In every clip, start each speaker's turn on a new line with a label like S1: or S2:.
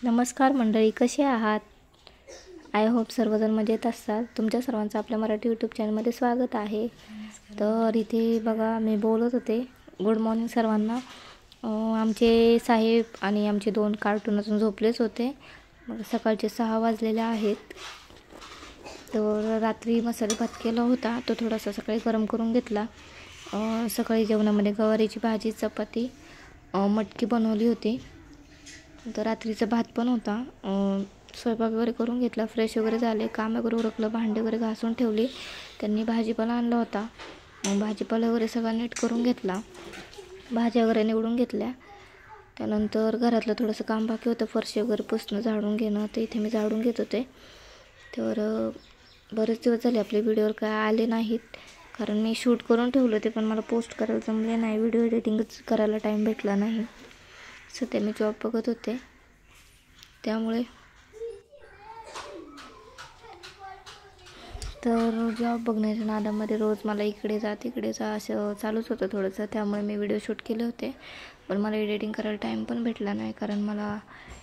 S1: नमस्कार मंडळी, कसे आहात? आय होप सर्वजण मजेत असतात. तुमच्या सर्वांचं आपल्या मराठी यूट्यूब चॅनलमध्ये स्वागत आहे. तर इथे बघा, मी बोलत होते गुड मॉर्निंग सर्वांना. आमचे साहेब आणि आमचे 2 कार्टून अजून झोपलेच होते. मग सकाळचे 6 वाजलेले आहेत. तर रात्री मसाले भात केला होता, तो थोडासा सकाळी गरम करून घेतला. सकाळी जेवणामध्ये गवारीची भाजी, चपाती, मटकी बनवली होती. तर रात्रीचा भात पण होता. स्वयंपाक वगैरे करून घेतला, फ्रेश वगैरे झाले, काम वगैरे उरकलं, भांडे वगैरे घासून ठेवली. त्यांनी भाजीपाला आणला होता, भाजीपाला वगैरे सगळा नीट करून घेतला, भाज्या वगैरे निवडून घेतल्या. त्यानंतर घरातलं थोडंसं काम बाकी होतं, फरशी वगैरे पुसणं, झाडून घेणं. ते इथे मी झाडून घेत होते. तर बरेच दिवस झाले आपले व्हिडिओवर काय आले नाहीत, कारण मी शूट करून ठेवलं ते, पण मला पोस्ट करायला जमले नाही. व्हिडिओ एडिटिंगच करायला टाईम भेटला नाही. सध्या मी जॉब बघत होते, त्यामुळे. तर जॉब बघण्याच्या नादामध्ये रोज मला इकडे जा तिकडे जा असं चालूच होतं थोडंसं. त्यामुळे मी व्हिडिओ शूट केले होते, पण मला एडिटिंग करायला टाईम पण भेटला नाही, कारण मला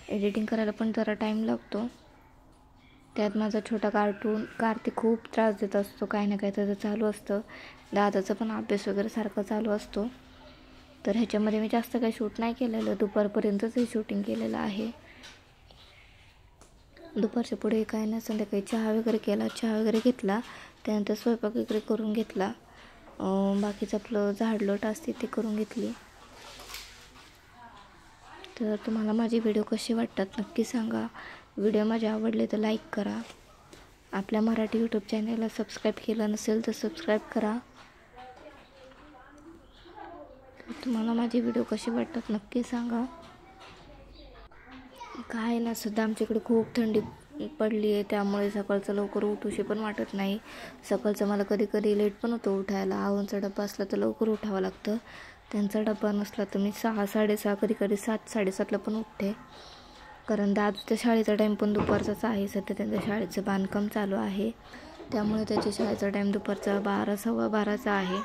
S1: एडिटिंग करायला पण जरा टाईम लागतो. त्यात माझा छोटा कार्तिक खूप त्रास देत असतो, काही ना काही त्याचं चालू असतं. दादाचा पण अभ्यास वगैरे सारखा चालू असतो. तर ह्याच्यामध्ये मी जास्त काही शूट नाही केलेलं, दुपारपर्यंतच हे शूटिंग केलेलं आहे. दुपारच्या पुढे काय नाही, संध्याकाळी चहा वगैरे केला, चहा वगैरे घेतला. त्यानंतर स्वयंपाक वगैरे करून घेतला. बाकीचं आपलं झाडलोट असते ते करून घेतली. तर तुम्हाला माझे व्हिडिओ कसे वाटतात नक्की सांगा. व्हिडिओ माझे आवडले तर लाईक करा. आपल्या मराठी यूट्यूब चॅनलला सबस्क्राईब केलं नसेल तर सबस्क्राईब करा. तुम्हाला माझे व्हिडिओ कसे वाटतात नक्की सांगा. काय ना, सुद्धा आमच्याकडे खूप थंडी पडली आहे, त्यामुळे सकाळचं लवकर उठूशी पण वाटत नाही. सकाळचं मला कधी कधी लेट पण होतं उठायला. आवूंचा डब्बा असला तर लवकर उठावं लागतं, त्यांचा डब्बा नसला तर मी 6, 6:30, कधी कधी 7, 7:30ला पण उठते. कारण दादूच्या शाळेचा टाईम पण दुपारचाच आहे. सध्या त्यांच्या शाळेचं बांधकाम चालू आहे, त्यामुळे त्याच्या शाळेचा टाईम दुपारचा 12, 12:15 आहे.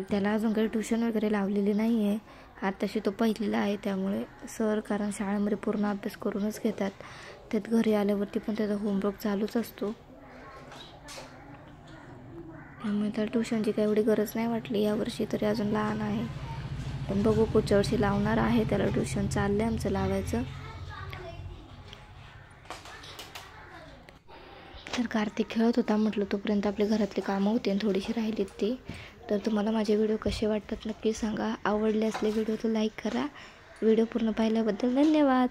S1: त्याला अजून काही ट्युशन वगैरे लावलेली नाही आहे. आत्ताशी तो पहिलीला आहे, त्यामुळे सर, कारण शाळेमध्ये पूर्ण अभ्यास करूनच घेतात, त्यात घरी आल्यावरती पण त्याचा होमवर्क चालूच असतो. त्यामुळे त्याला ट्युशनची काही एवढी गरज नाही वाटली यावर्षी, तरी अजून लहान आहे. पण बघू, पुढच्या वर्षी लावणार आहे त्याला ट्युशन, चाललं आहे आमचं लावायचं. तर कार्तिक खेळत होता, म्हटलं तोपर्यंत आपली घरातली कामं होती आणि थोडीशी राहिलीत ती. तर तुम्हाला माझे व्हिडिओ कसे वाटतात नक्की सांगा. आवडले असले व्हिडिओ तर लाईक करा. व्हिडिओ पूर्ण पाहिल्याबद्दल धन्यवाद.